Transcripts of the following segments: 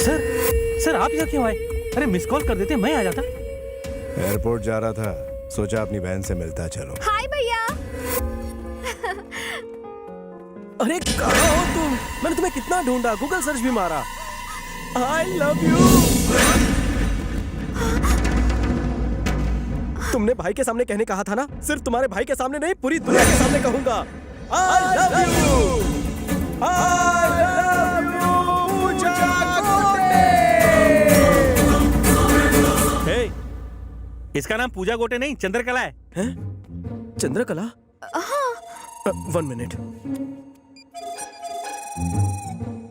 Sir sir आप यहाँ क्यों आए? अरे मिस कॉल कर देते, मैं आ जाता। एयरपोर्ट जा रहा था, सोचा अपनी बहन से मिलता चलो। हाय भैया। अरे कहाँ हो तुम? मैंने तुम्हें कितना ढूंढा, गूगल सर्च भी मारा। आई लव यू। तुमने भाई के सामने कहने कहा था ना, सिर्फ तुम्हारे भाई के सामने नहीं, पूरी दुनिया के सामने कहूंगा। I love you. I love you Pooja Gote. Hey, इसका नाम पूजा गोटे नहीं चंद्रकला है। हैं? चंद्रकला? हाँ। 1 मिनट।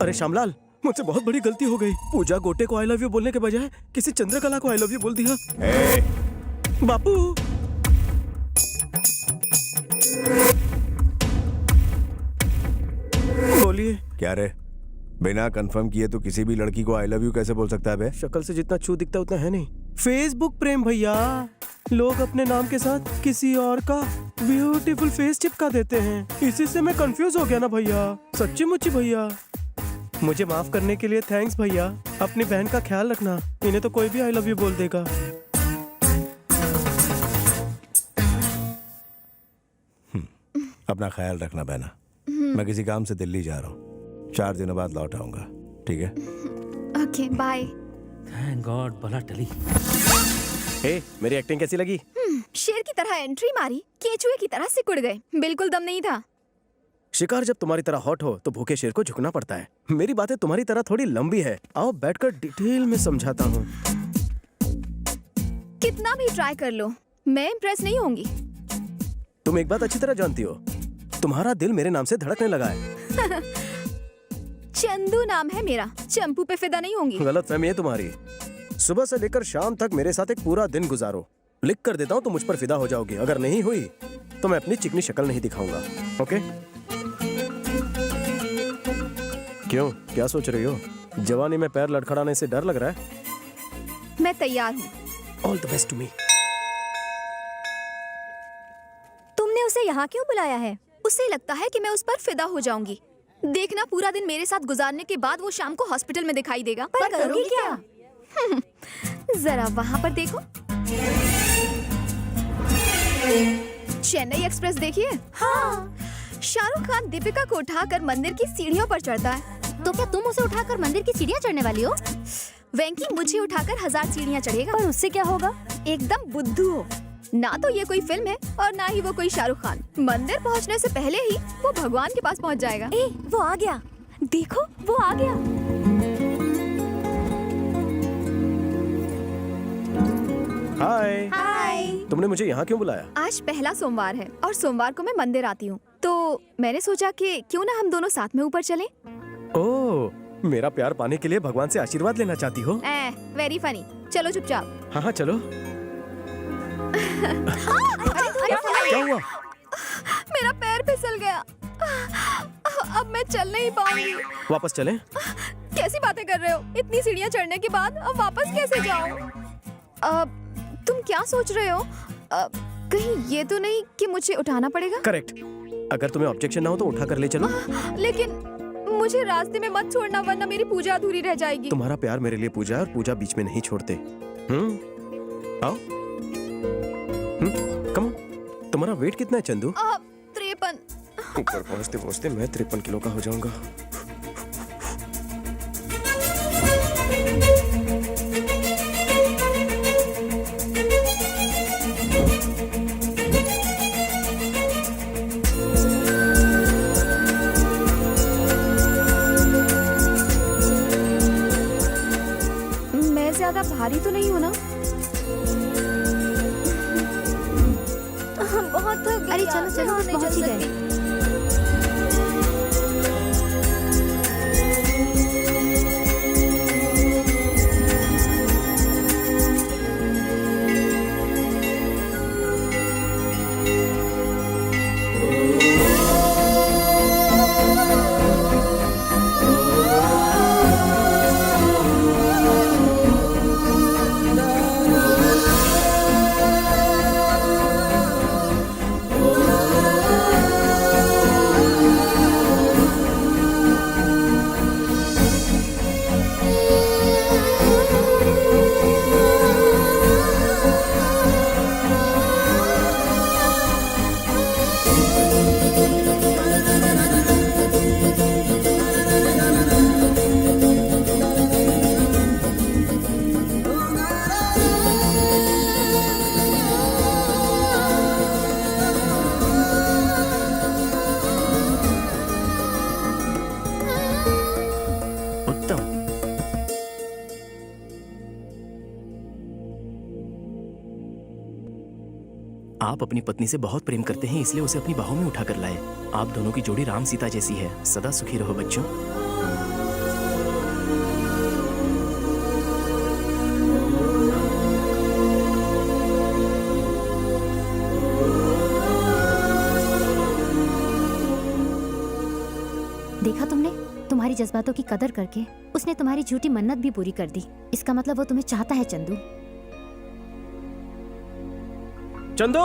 अरे श्यामलाल, मुझसे बहुत बड़ी गलती हो गई। पूजा गोटे को आई लव यू बोलने के बजाय किसी चंद्रकला को आई लव यू बोल दिया। बापू। बोलिए। क्या रे, बिना कंफर्म किए तो किसी भी लड़की को आई लव यू कैसे बोल सकता है बे? शक्ल से जितना छू दिखता उतना है नहीं। फेसबुक प्रेम भैया, लोग अपने नाम के साथ किसी और का ब्यूटीफुल फेस चिपका देते हैं। इसी से मैं कंफ्यूज हो गया ना भैया। सच्ची मुच्ची भैया, मुझे माफ करने के लिए थैंक्स भैया। अपनी बहन का ख्याल रखना, इन्हें तो कोई भी आई लव यू बोल देगा। अपना ख्याल रखना बहना। मैं किसी काम से दिल्ली जा रहा हूँ, 4 दिनों बाद लौट आऊंगा, ठीक है? Okay bye. थैंक गॉड बला टली। हे, मेरी एक्टिंग कैसी लगी? शेर की तरह एंट्री मारी, केचुए की तरह सिकुड़ गए। बिल्कुल दम नहीं था। शिकार जब तुम्हारी तरह हॉट हो तो भूखे शेर को झुकना पड़ता है। मेरी बातें तुम्हारी तरह थोड़ी लंबी है, आओ बैठकर डिटेल में समझाता हूँ। कितना भी ट्राई कर लो, मैं इम्प्रेस नहीं होंगी। तुम एक बात अच्छी तरह जानती हो, तुम्हारा दिल मेरे नाम से धड़कने लगा है। चंदू नाम है मेरा, चंपू पे फिदा नहीं होंगी। गलत फहमी है तुम्हारी। सुबह से लेकर शाम तक मेरे साथ एक पूरा दिन गुजारो, लिख कर देता हूँ तो मुझ पर फिदा हो जाओगी। अगर नहीं हुई तो मैं अपनी चिकनी शक्ल नहीं दिखाऊंगा। ओके? क्यों, क्या सोच रही हो? जवानी में पैर लड़खड़ाने से डर लग रहा है? मैं तैयार हूँ। All the best to me. तुमने उसे यहाँ क्यों बुलाया है? उसे लगता है कि मैं उस पर फिदा हो जाऊंगी। देखना, पूरा दिन मेरे साथ गुजारने के बाद वो शाम को हॉस्पिटल में दिखाई देगा। पर करोगी क्या? जरा वहाँ पर देखो। चेन्नई एक्सप्रेस देखिए। हाँ। शाहरुख खान दीपिका को उठाकर मंदिर की सीढ़ियों पर चढ़ता है। तो क्या तुम उसे उठाकर मंदिर की सीढ़ियाँ चढ़ने वाली हो? वेंकी मुझे उठाकर 1000 सीढ़ियाँ चढ़ेगा। पर उससे क्या होगा? एकदम बुद्धू हो। ना तो ये कोई फिल्म है और ना ही वो कोई शाहरुख खान। मंदिर पहुंचने से पहले ही वो भगवान के पास पहुंच जाएगा। ए, वो आ गया। देखो, वो आ गया। हाय। हाय। तुमने मुझे यहाँ क्यों बुलाया? आज पहला सोमवार है और सोमवार को मैं मंदिर आती हूँ, तो मैंने सोचा कि क्यों ना हम दोनों साथ में ऊपर चलें। ओह, मेरा प्यार पाने के लिए भगवान से आशीर्वाद लेना चाहती हो? Very funny. चलो चुपचाप। हाँ हाँ चलो। अरे, क्या हुआ? मेरा पैर फिसल गया। अब मैं चल नहीं पाऊंगी। वापस चलें? कैसी बातें कर रहे हो? इतनी सीढ़ियाँ चढ़ने के बाद अब वापस कैसे जाऊं? तुम क्या सोच रहे हो? कहीं ये तो नहीं कि मुझे उठाना पड़ेगा? करेक्ट। अगर तुम्हें ऑब्जेक्शन ना हो तो उठा कर ले चलो। लेकिन मुझे रास्ते में मत छोड़ना, वरना मेरी पूजा अधूरी रह जाएगी। तुम्हारा प्यार मेरे लिए पूजा है और पूजा बीच में नहीं छोड़ते। आओ। Come on. तुम्हारा वेट कितना है चंदू? 53। ऊपर पहुंचते पहुंचते मैं 53 किलो का हो जाऊंगा। मैं ज्यादा भारी तो नहीं हूँ ना? बहुत थक गई। अरे चलो चलो, नहीं पहुंच ही चल गए। सकती। आप अपनी पत्नी से बहुत प्रेम करते हैं, इसलिए उसे अपनी बाहों में उठा कर लाए। आप दोनों की जोड़ी राम सीता जैसी है। सदा सुखी रहो बच्चों। देखा तुमने, तुम्हारी जज्बातों की कदर करके उसने तुम्हारी झूठी मन्नत भी पूरी कर दी। इसका मतलब वो तुम्हें चाहता है चंदू। चंदू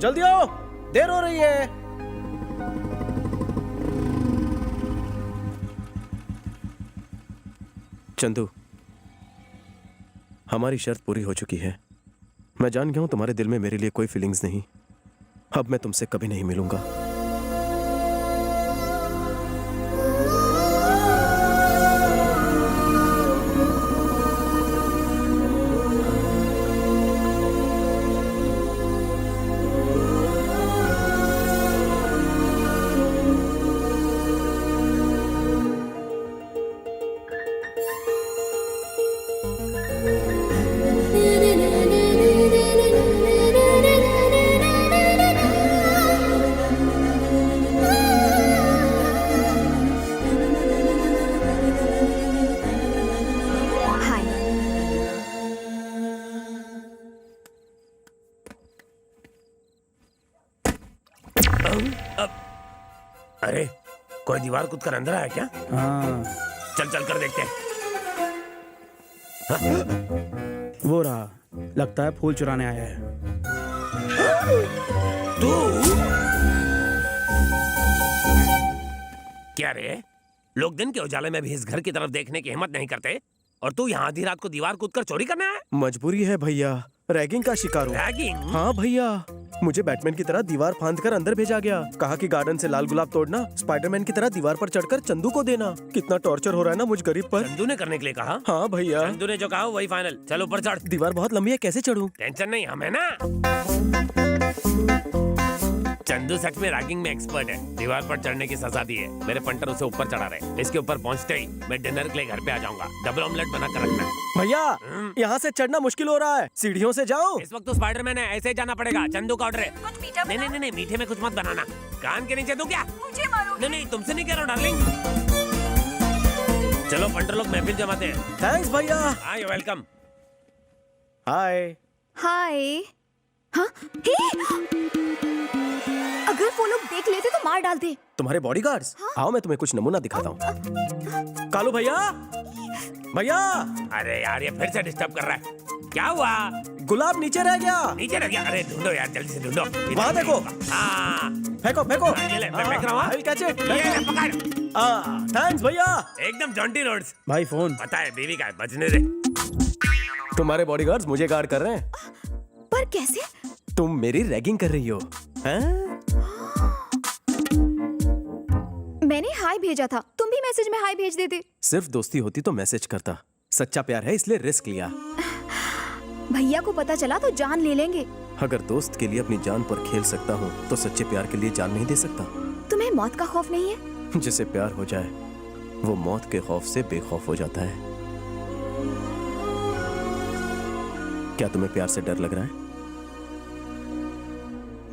जल्दी आओ, देर हो रही है। चंदू, हमारी शर्त पूरी हो चुकी है। मैं जान गया हूं तुम्हारे दिल में मेरे लिए कोई फीलिंग्स नहीं। अब मैं तुमसे कभी नहीं मिलूंगा। अरे कोई दीवार कूद कर अंदर आया क्या? हाँ, चल चल कर देखते हैं। वो रहा, लगता है फूल चुराने आया है। तू क्या रे? लोग दिन के उजाले में भी इस घर की तरफ देखने की हिम्मत नहीं करते और तू यहाँ आधी रात को दीवार कूद कर चोरी करने आया? मजबूरी है भैया, रैगिंग का शिकार हूँ। रैगिंग? हाँ भैया, मुझे बैटमैन की तरह दीवार फांद कर अंदर भेजा गया। कहा कि गार्डन से लाल गुलाब तोड़ना, स्पाइडरमैन की तरह दीवार पर चढ़कर चंदू को देना। कितना टॉर्चर हो रहा है ना मुझ गरीब पर। चंदू ने करने के लिए कहा? हाँ भैया। चंदू ने जो कहा वही फाइनल। चल ऊपर चढ़। दीवार बहुत लंबी है, कैसे चढ़ूं? टेंशन नहीं, हमें ना। चंदू सच में रैगिंग में एक्सपर्ट है। दीवार पर चढ़ने की सजा दी है। मेरे पंटर उसे ऊपर चढ़ा रहे। इसके ऊपर पहुंचते ही मैं डिनर के लिए घर पे आ जाऊंगा। डबल ऑमलेट बना कर रखना। भैया यहाँ से चढ़ना मुश्किल हो रहा है, सीढ़ियों से जाओ। इस वक्त तो स्पाइडरमैन है, ऐसे ही जाना पड़ेगा। चंदू का ऑर्डर है। नहीं, मीठे में कुछ मत बनाना। कान के नीचे दूं क्या? मुझे मारो। नहीं, तुमसे नहीं कह रहा हूँ डार्लिंग। चलो पंटर लोग महफिल जमाते हैं। थैंक्स भैया। हाँ, यू वेलकम। हाय। हाय। हाँ? अगर वो लोग देख लेते तो मार डालते। तुम्हारे बॉडीगार्ड्स? आओ मैं तुम्हें कुछ नमूना दिखाता हूँ। कालू भैया, भैया। अरे यार, ये फिर से डिस्टर्ब कर रहा है। क्या हुआ? गुलाब नीचे रह गया। नीचे रह गया? अरे ढूंढो यार, जल्दी से ढूंढो। वहाँ देखो। हाँ, फेंको फेंको। ये ले, मैं फेंक रहा हूँ। I'll catch it. ये ले, पकड़। थैंक्स भैया। एकदम जॉन्टी रोड्स। भाई फोन। पता है बीवी का है, बचने दे। तुम्हारे बॉडीगार्ड्स मुझे गार्ड कर रहे हैं। पर कैसे? तुम मेरी रैगिंग कर रही हो हैं? मैंने हाय भेजा था, तुम भी मैसेज में हाय भेज देते। सिर्फ दोस्ती होती तो मैसेज करता। सच्चा प्यार है इसलिए रिस्क लिया। भैया को पता चला तो जान ले लेंगे। अगर दोस्त के लिए अपनी जान पर खेल सकता हूँ तो सच्चे प्यार के लिए जान नहीं दे सकता। तुम्हें मौत का खौफ नहीं है? जिसे प्यार हो जाए वो मौत के खौफ से बेखौफ हो जाता है। क्या तुम्हें प्यार से डर लग रहा है?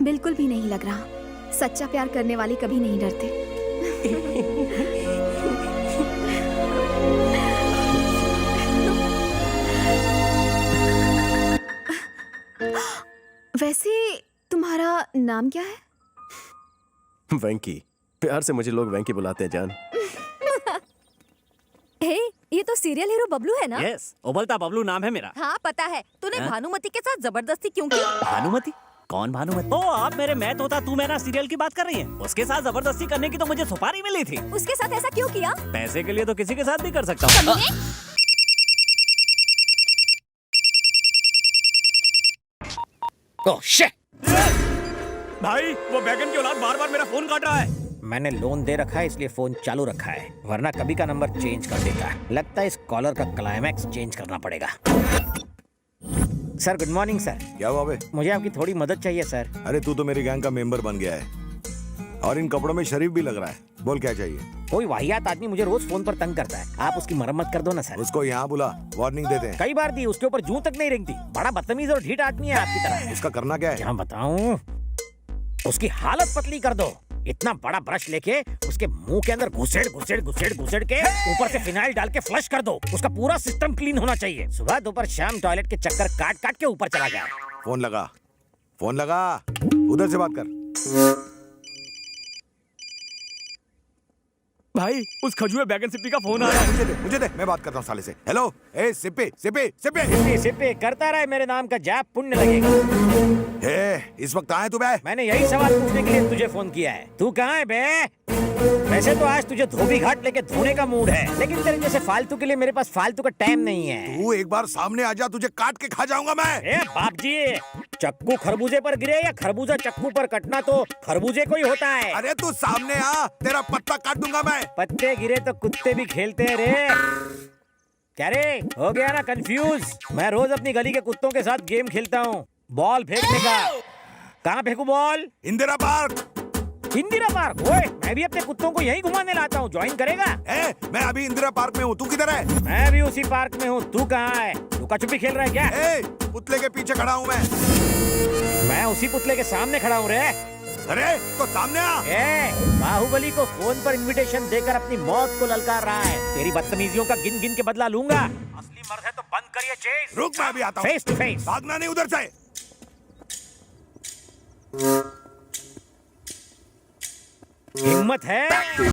बिल्कुल भी नहीं लग रहा। सच्चा प्यार करने वाले कभी नहीं डरते। वैसे तुम्हारा नाम क्या है? वेंकी। प्यार से मुझे लोग वेंकी बुलाते हैं जान। हे, ये तो सीरियल हीरो बबलू है ना? यस, उबलता बबलू नाम है मेरा। हाँ पता है। तूने हाँ? भानुमति के साथ जबरदस्ती क्यों की? भानुमति? कौन भानुमति? ओ, आप मेरे मैथ होता तू मेरा सीरियल की बात कर रही है। उसके साथ जबरदस्ती करने की तो मुझे सुपारी मिली थी। उसके साथ ऐसा क्यों किया? पैसे के लिए तो किसी के साथ भी कर सकता हूँ। Oh shit! भाई, वो बैगन की औलाद बार-बार मेरा फोन काट रहा है। मैंने लोन दे रखा है इसलिए फोन चालू रखा है, वरना कभी का नंबर चेंज कर देता है। लगता है इस कॉलर का क्लाइमैक्स चेंज करना पड़ेगा। Sir good morning sir. क्या हुआ बे? मुझे आपकी थोड़ी मदद चाहिए सर। अरे तू तो मेरी गैंग का मेंबर बन गया है। और इन कपड़ों में शरीफ भी लग रहा है। बोल क्या चाहिए? कोई वाहियात आदमी मुझे रोज फोन पर तंग करता है, आप उसकी मरम्मत कर दो ना सर। उसको यहाँ बुला, वार्निंग देते हैं। कई बार दी, उसके ऊपर जूं तक नहीं रेंगती। बड़ा बदतमीज और ढीठ आदमी है आपकी तरह। इसका करना क्या है? क्या बताऊं, उसकी हालत पतली कर दो। इतना बड़ा ब्रश लेके उसके मुंह के अंदर घुसेड़ घुसेड़ घुसेड़ घुसेड़ के ऊपर से फिनाइल डाल के फ्लश कर दो। उसका पूरा सिस्टम क्लीन होना चाहिए। सुबह दोपहर शाम टॉयलेट के चक्कर काट काट के ऊपर चला गया। फोन लगा, फोन लगा, उधर से बात कर। भाई उस खजुए बैगन सिप्पी का फोन आ रहा है। मुझे दे, मैं बात करता हूँ साले से। हेलो, ए सिप्पी सिप्पी सिप्पी। सिप्पी सिप्पी करता रहे, मेरे नाम का जाप पुण्य लगेगा। हे, इस वक्त कहाँ है तू बे? मैंने यही सवाल पूछने के लिए तुझे फोन किया है। तू कहाँ है बे? वैसे तो आज तुझे धोबी घाट लेके धोने का मूड है, लेकिन तेरे जैसे फालतू के लिए मेरे पास फालतू का टाइम नहीं है। तू एक बार सामने आ जा, तुझे काट के खा जाऊंगा मैं। ए बाप जी, चक्कू खरबूजे पर गिरे या खरबूजा चक्कू पर कटना तो खरबूजे को ही होता है। अरे तू सामने आ, तेरा पत्ता काट दूंगा मैं। पत्ते गिरे तो कुत्ते भी खेलते हैं रे। क्या रे, हो गया ना कंफ्यूज? मैं रोज अपनी गली के कुत्तों के साथ गेम खेलता हूँ, बॉल फेंकने का। कहाँ फेंकू ball? Indira park. Indira park? ओए, मैं भी अपने कुत्तों को यहीं घुमाने लाता हूँ, ज्वाइन करेगा? मैं अभी इंदिरा पार्क में हूँ, तू किधर है? मैं भी उसी पार्क में हूँ, तू कहाँ है? लुका छुपी खेल रहा है क्या? पुतले के पीछे खड़ा हूँ मैं। मैं उसी पुतले के सामने खड़ा हूँ रे। अरे तो सामने आ। बाहुबली को फोन पर इनविटेशन देकर अपनी मौत को ललकार रहा है। तेरी बदतमीजियों का गिन गिन के बदला लूंगा। असली मर्द है तो बंद करिए चेस। रुक, मैं अभी आता हूँ। Face to face. भागना नहीं उधर से। हिम्मत है